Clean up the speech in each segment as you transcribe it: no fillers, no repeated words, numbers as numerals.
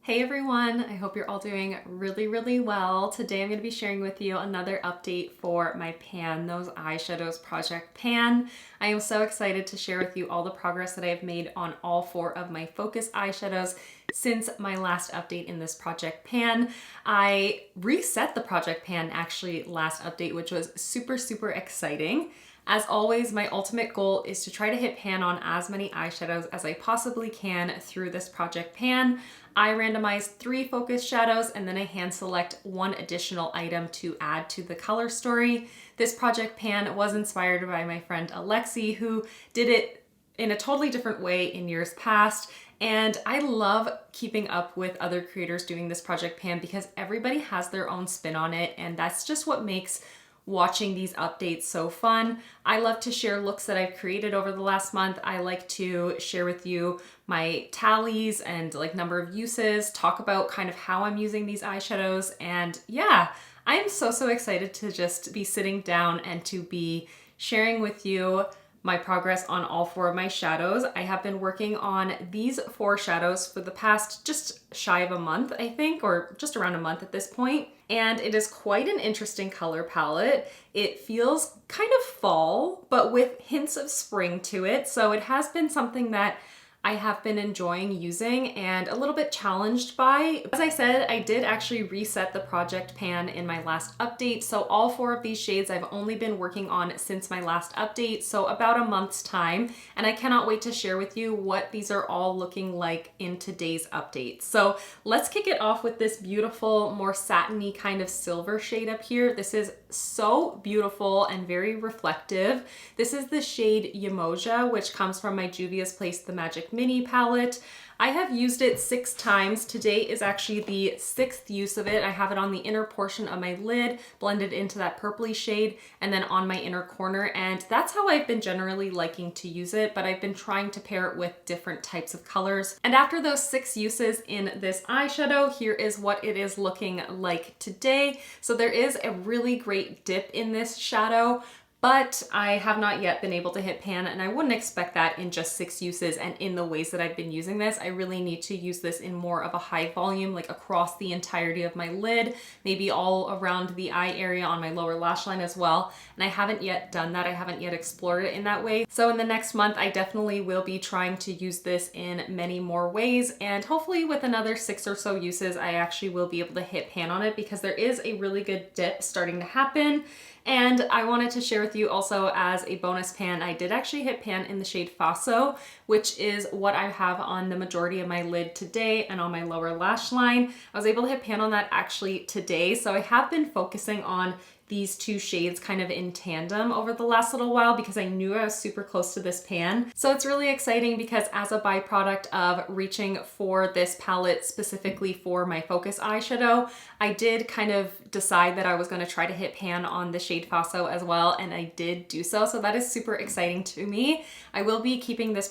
Hey everyone, I hope you're all doing really well. Today I'm going to be sharing with you another update for my Pan Those Eyeshadows project Pan. I am so excited to share with you all the progress that I have made on all four of my focus eyeshadows since my last update in this project Pan. I reset the project Pan actually last update, which was super exciting. As always, my ultimate goal is to try to hit pan on as many eyeshadows as I possibly can through this project Pan. I randomize 3 focus shadows and then I hand select 1 additional item to add to the color story. This project Pan was inspired by my friend Alexi, who did it in a totally different way in years past. And I love keeping up with other creators doing this project Pan because everybody has their own spin on it, and that's just what makes watching these updates so fun. I love to share looks that I've created over the last month. I like to share with you my tallies and like number of uses, talk about kind of how I'm using these eyeshadows. And yeah, I am so excited to just be sitting down and to be sharing with you my progress on all 4 of my shadows. I have been working on these 4 shadows for the past just shy of a month, I think, or just around a month at this point. And it is quite an interesting color palette. It feels kind of fall, but with hints of spring to it. So it has been something that I have been enjoying using and a little bit challenged by. As I said, I did actually reset the project Pan in my last update. So all 4 of these shades I've only been working on since my last update. So about a month's time. And I cannot wait to share with you what these are all looking like in today's update. So let's kick it off with this beautiful, more satiny kind of silver shade up here. This is so beautiful and very reflective. This is the shade Yemoja, which comes from my Juvia's Place The Magic Mini palette. I have used it 6 times. Today is actually the 6th use of it. I have it on the inner portion of my lid, blended into that purpley shade, and then on my inner corner. And that's how I've been generally liking to use it, but I've been trying to pair it with different types of colors. And after those 6 uses in this eyeshadow, here is what it is looking like today. So there is a really great dip in this shadow, but I have not yet been able to hit pan, and I wouldn't expect that in just 6 uses and in the ways that I've been using this. I really need to use this in more of a high volume, like across the entirety of my lid, maybe all around the eye area on my lower lash line as well. And I haven't yet done that. I haven't yet explored it in that way. So in the next month, I definitely will be trying to use this in many more ways. And hopefully with another 6 or so uses, I actually will be able to hit pan on it because there is a really good dip starting to happen. And I wanted to share with you also as a bonus pan, I did actually hit pan in the shade Faso, which is what I have on the majority of my lid today and on my lower lash line. I was able to hit pan on that actually today. So I have been focusing on these 2 shades kind of in tandem over the last little while because I knew I was super close to this pan. So it's really exciting because as a byproduct of reaching for this palette specifically for my focus eyeshadow, I did kind of decide that I was going to try to hit pan on the shade Faso as well, and I did do so. So that is super exciting to me. I will be keeping this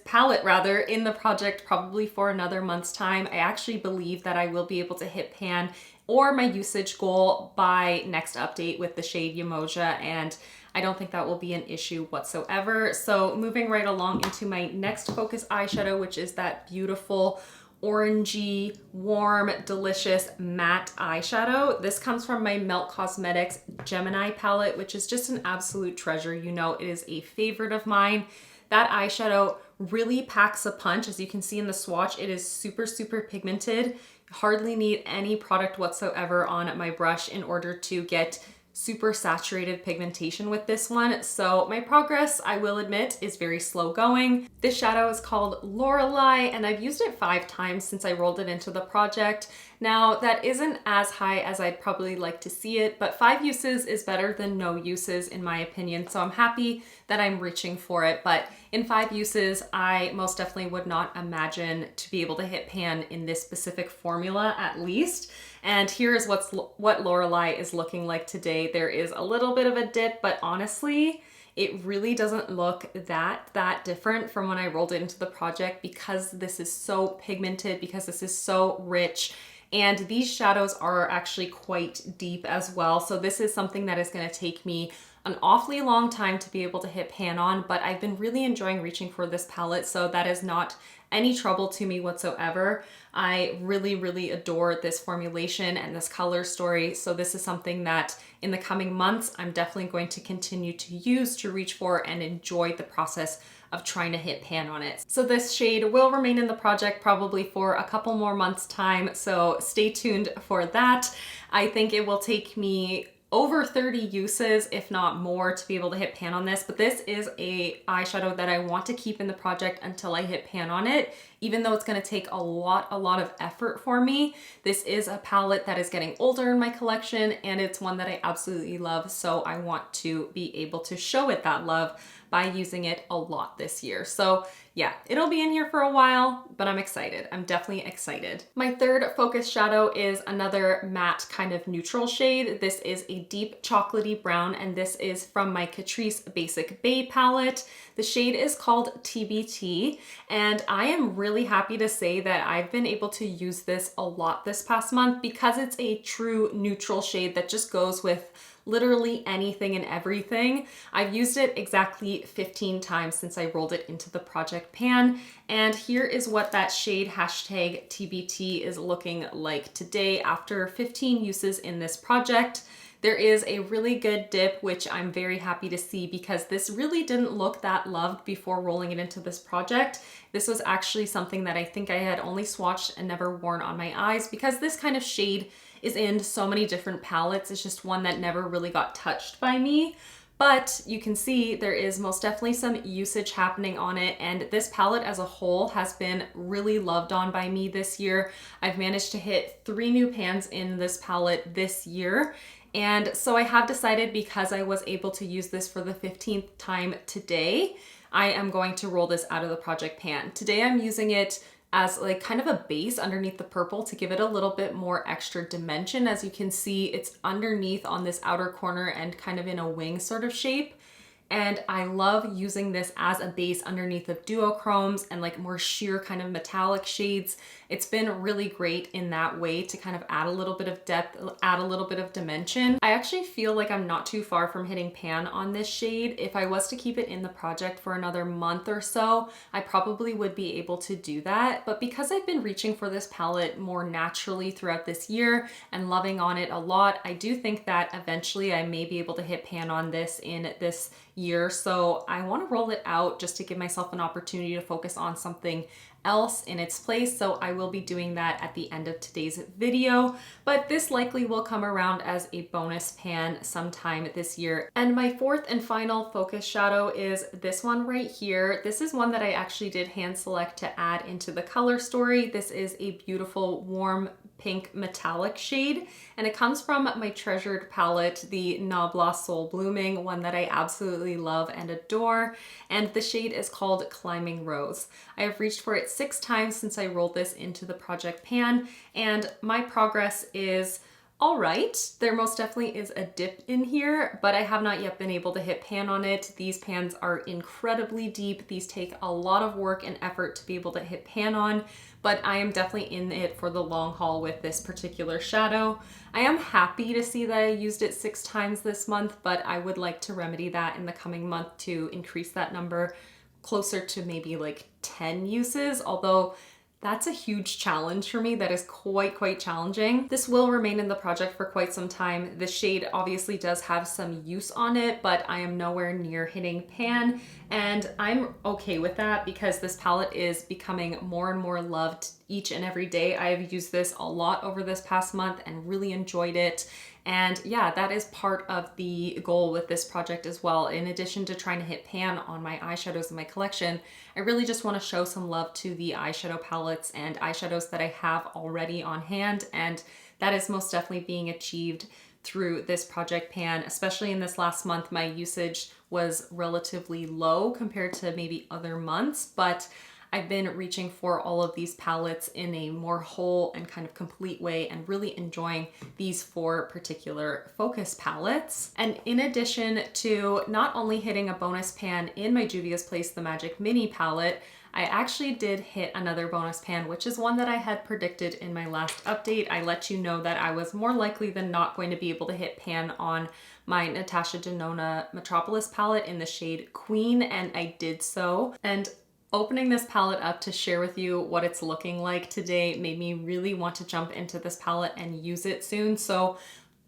palette rather, in the project probably for another month's time. I actually believe that I will be able to hit pan or my usage goal by next update with the shade Yemoja, and I don't think that will be an issue whatsoever. So moving right along into my next focus eyeshadow, which is that beautiful orangey, warm, delicious matte eyeshadow. This comes from my Melt Cosmetics Gemini palette, which is just an absolute treasure. You know, it is a favorite of mine. That eyeshadow really packs a punch. As you can see in the swatch, it is super pigmented. Hardly need any product whatsoever on my brush in order to get super saturated pigmentation with this one. So my progress, I will admit, is very slow going. This shadow is called Lorelei, and I've used it 5 times since I rolled it into the project. Now that isn't as high as I'd probably like to see it, but 5 uses is better than no uses in my opinion. So I'm happy that I'm reaching for it, but in 5 uses, I most definitely would not imagine to be able to hit pan in this specific formula at least. And here is what Lorelei is looking like today. There is a little bit of a dip, but honestly, it really doesn't look that different from when I rolled it into the project because this is so pigmented, because this is so rich. And these shadows are actually quite deep as well. So this is something that is going to take me an awfully long time to be able to hit pan on, but I've been really enjoying reaching for this palette, so that is not any trouble to me whatsoever. I really, really adore this formulation and this color story, so this is something that in the coming months, I'm definitely going to continue to use to reach for and enjoy the process of trying to hit pan on it. So this shade will remain in the project probably for a couple more months time, so stay tuned for that. I think it will take me over 30 uses, if not more, to be able to hit pan on this, but this is a eyeshadow that I want to keep in the project until I hit pan on it, even though it's gonna take a lot of effort for me. This is a palette that is getting older in my collection, and it's one that I absolutely love, so I want to be able to show it that love by using it a lot this year. So yeah, it'll be in here for a while, but I'm excited. I'm definitely excited. My third focus shadow is another matte kind of neutral shade. This is a deep chocolatey brown, and this is from my Catrice Basic Bae Palette. The shade is called TBT, and I am really happy to say that I've been able to use this a lot this past month because it's a true neutral shade that just goes with literally anything and everything. I've used it exactly 15 times since I rolled it into the project pan, and here is what that shade hashtag TBT is looking like today after 15 uses in this project. There is a really good dip, which I'm very happy to see because this really didn't look that loved before rolling it into this project. This was actually something that I think I had only swatched and never worn on my eyes because this kind of shade is in so many different palettes. It's just one that never really got touched by me. But you can see there is most definitely some usage happening on it, and this palette as a whole has been really loved on by me this year. I've managed to hit 3 new pans in this palette this year, and so I have decided, because I was able to use this for the 15th time today, I am going to roll this out of the project pan. Today I'm using it as like kind of a base underneath the purple to give it a little bit more extra dimension. As you can see, it's underneath on this outer corner and kind of in a wing sort of shape. And I love using this as a base underneath of duochromes and like more sheer kind of metallic shades. It's been really great in that way to kind of add a little bit of depth, add a little bit of dimension. I actually feel like I'm not too far from hitting pan on this shade. If I was to keep it in the project for another month or so, I probably would be able to do that. But because I've been reaching for this palette more naturally throughout this year and loving on it a lot, I do think that eventually I may be able to hit pan on this in this year. So I want to roll it out just to give myself an opportunity to focus on something else in its place. So I will be doing that at the end of today's video, but this likely will come around as a bonus pan sometime this year. And my fourth and final focus shadow is this one right here. This is one that I actually did hand select to add into the color story. This is a beautiful warm pink metallic shade, and it comes from my treasured palette, the Nabla Soul Blooming, one that I absolutely love and adore, and the shade is called Climbing Rose. I have reached for it 6 times since I rolled this into the project pan, and my progress is all right. There most definitely is a dip in here, but I have not yet been able to hit pan on it. These pans are incredibly deep. These take a lot of work and effort to be able to hit pan on, but I am definitely in it for the long haul with this particular shadow. I am happy to see that I used it 6 times this month, but I would like to remedy that in the coming month to increase that number closer to maybe like 10 uses, although that's a huge challenge for me. That is quite challenging. This will remain in the project for quite some time. The shade obviously does have some use on it, but I am nowhere near hitting pan, and I'm okay with that because this palette is becoming more and more loved each and every day. I have used this a lot over this past month and really enjoyed it. And yeah, that is part of the goal with this project as well. In addition to trying to hit pan on my eyeshadows in my collection, I really just want to show some love to the eyeshadow palettes and eyeshadows that I have already on hand. And that is most definitely being achieved through this project pan. Especially in this last month, my usage was relatively low compared to maybe other months, but I've been reaching for all of these palettes in a more whole and kind of complete way and really enjoying these 4 particular focus palettes. And in addition to not only hitting a bonus pan in my Juvia's Place The Magic Mini palette, I actually did hit another bonus pan, which is one that I had predicted in my last update. I let you know that I was more likely than not going to be able to hit pan on my Natasha Denona Metropolis palette in the shade Queen, and I did so. And opening this palette up to share with you what it's looking like today made me really want to jump into this palette and use it soon. So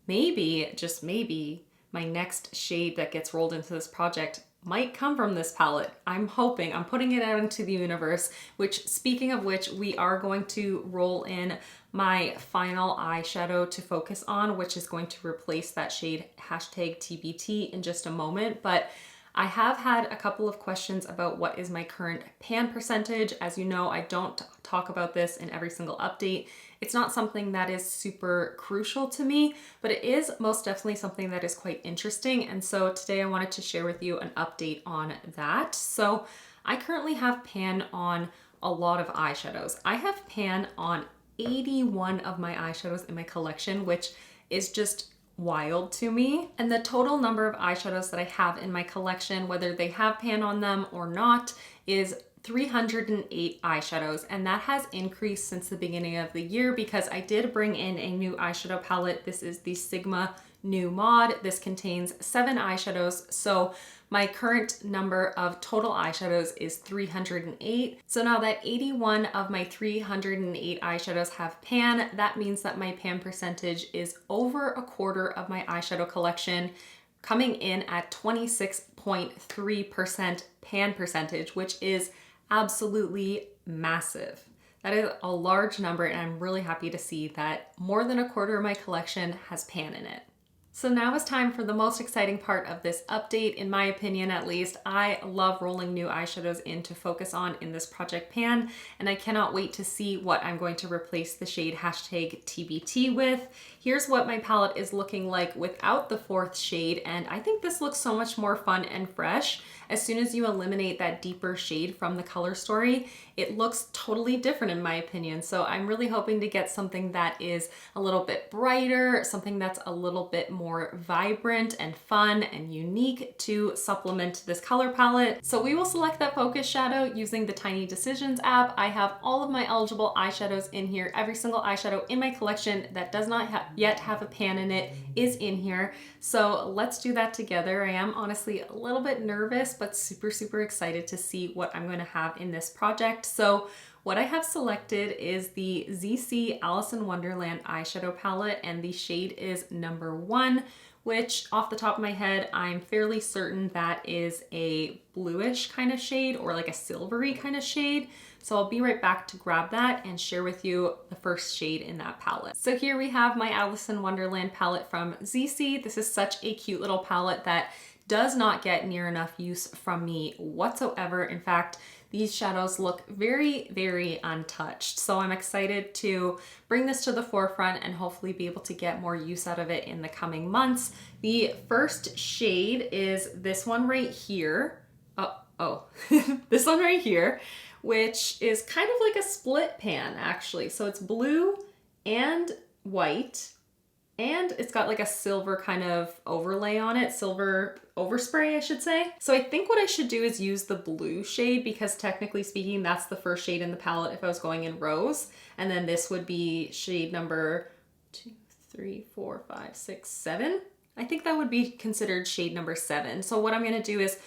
maybe, just maybe, my next shade that gets rolled into this project might come from this palette. I'm hoping, I'm putting it out into the universe, which, speaking of which, we are going to roll in my final eyeshadow to focus on, which is going to replace that shade #TBT in just a moment. But I have had a couple of questions about what is my current pan percentage. As you know, I don't talk about this in every single update. It's not something that is super crucial to me, but it is most definitely something that is quite interesting. And so today I wanted to share with you an update on that. So I currently have pan on a lot of eyeshadows. I have pan on 81 of my eyeshadows in my collection, which is just wild to me. And the total number of eyeshadows that I have in my collection, whether they have pan on them or not, is 308 eyeshadows, and that has increased since the beginning of the year because I did bring in a new eyeshadow palette. This is the Sigma New Mod. This contains 7 eyeshadows, so my current number of total eyeshadows is 308. So now that 81 of my 308 eyeshadows have pan, that means that my pan percentage is over a quarter of my eyeshadow collection, coming in at 26.3% pan percentage, which is absolutely massive. That is a large number, and I'm really happy to see that more than a quarter of my collection has pan in it. So now is time for the most exciting part of this update, in my opinion at least. I love rolling new eyeshadows in to focus on in this project pan, and I cannot wait to see what I'm going to replace the shade #TBT with. Here's what my palette is looking like without the 4th shade, and I think this looks so much more fun and fresh. As soon as you eliminate that deeper shade from the color story, it looks totally different in my opinion. So I'm really hoping to get something that is a little bit brighter, something that's a little bit more vibrant and fun and unique to supplement this color palette. So we will select that focus shadow using the Tiny Decisions app. I have all of my eligible eyeshadows in here. Every single eyeshadow in my collection that does not yet have a pan in it is in here. So let's do that together. I am honestly a little bit nervous, but super, super excited to see what I'm going to have in this project. So what I have selected is the ZC Alice in Wonderland eyeshadow palette, and the shade is number 1, which off the top of my head, I'm fairly certain that is a bluish kind of shade or like a silvery kind of shade. So I'll be right back to grab that and share with you the first shade in that palette. So here we have my Alice in Wonderland palette from ZC. This is such a cute little palette that does not get near enough use from me whatsoever. In fact, these shadows look very, very untouched. So I'm excited to bring this to the forefront and hopefully be able to get more use out of it in the coming months. The first shade is this one right here. This one right here, which is kind of like a split pan actually. So it's blue and white, and it's got like a silver kind of overlay on it, silver overspray, I should say. So I think what I should do is use the blue shade because technically speaking, that's the first shade in the palette if I was going in rows. And then this would be shade number 2, 3, 4, 5, 6, 7. I think that would be considered shade number 7. So what I'm gonna do is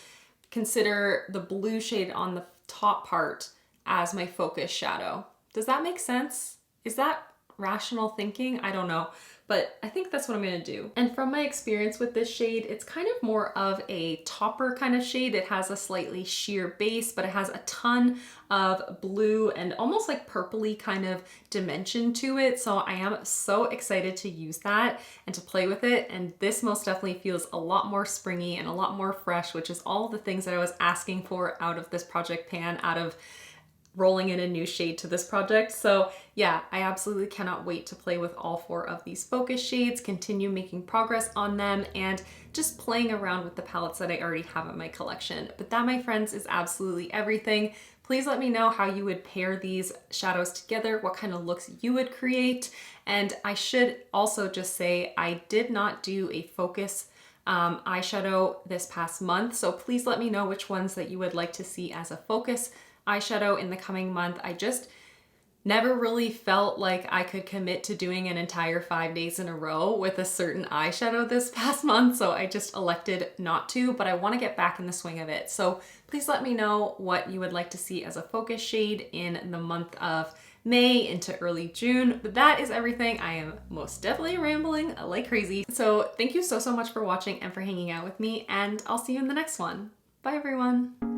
consider the blue shade on the top part as my focus shadow. Does that make sense? Is that rational thinking? I don't know, but I think that's what I'm gonna do. And from my experience with this shade, it's kind of more of a topper kind of shade. It has a slightly sheer base, but it has a ton of blue and almost like purpley kind of dimension to it. So I am so excited to use that and to play with it. And this most definitely feels a lot more springy and a lot more fresh, which is all the things that I was asking for out of this project pan, out of rolling in a new shade to this project. So yeah, I absolutely cannot wait to play with all 4 of these focus shades, continue making progress on them, and just playing around with the palettes that I already have in my collection. But that, my friends, is absolutely everything. Please let me know how you would pair these shadows together, what kind of looks you would create. And I should also just say, I did not do a focus eyeshadow this past month. So please let me know which ones that you would like to see as a focus eyeshadow in the coming month. I just never really felt like I could commit to doing an entire 5 days in a row with a certain eyeshadow this past month, so I just elected not to, but I want to get back in the swing of it. So please let me know what you would like to see as a focus shade in the month of May into early June. But that is everything. I am most definitely rambling like crazy. So thank you so much for watching and for hanging out with me, and I'll see you in the next one. Bye everyone.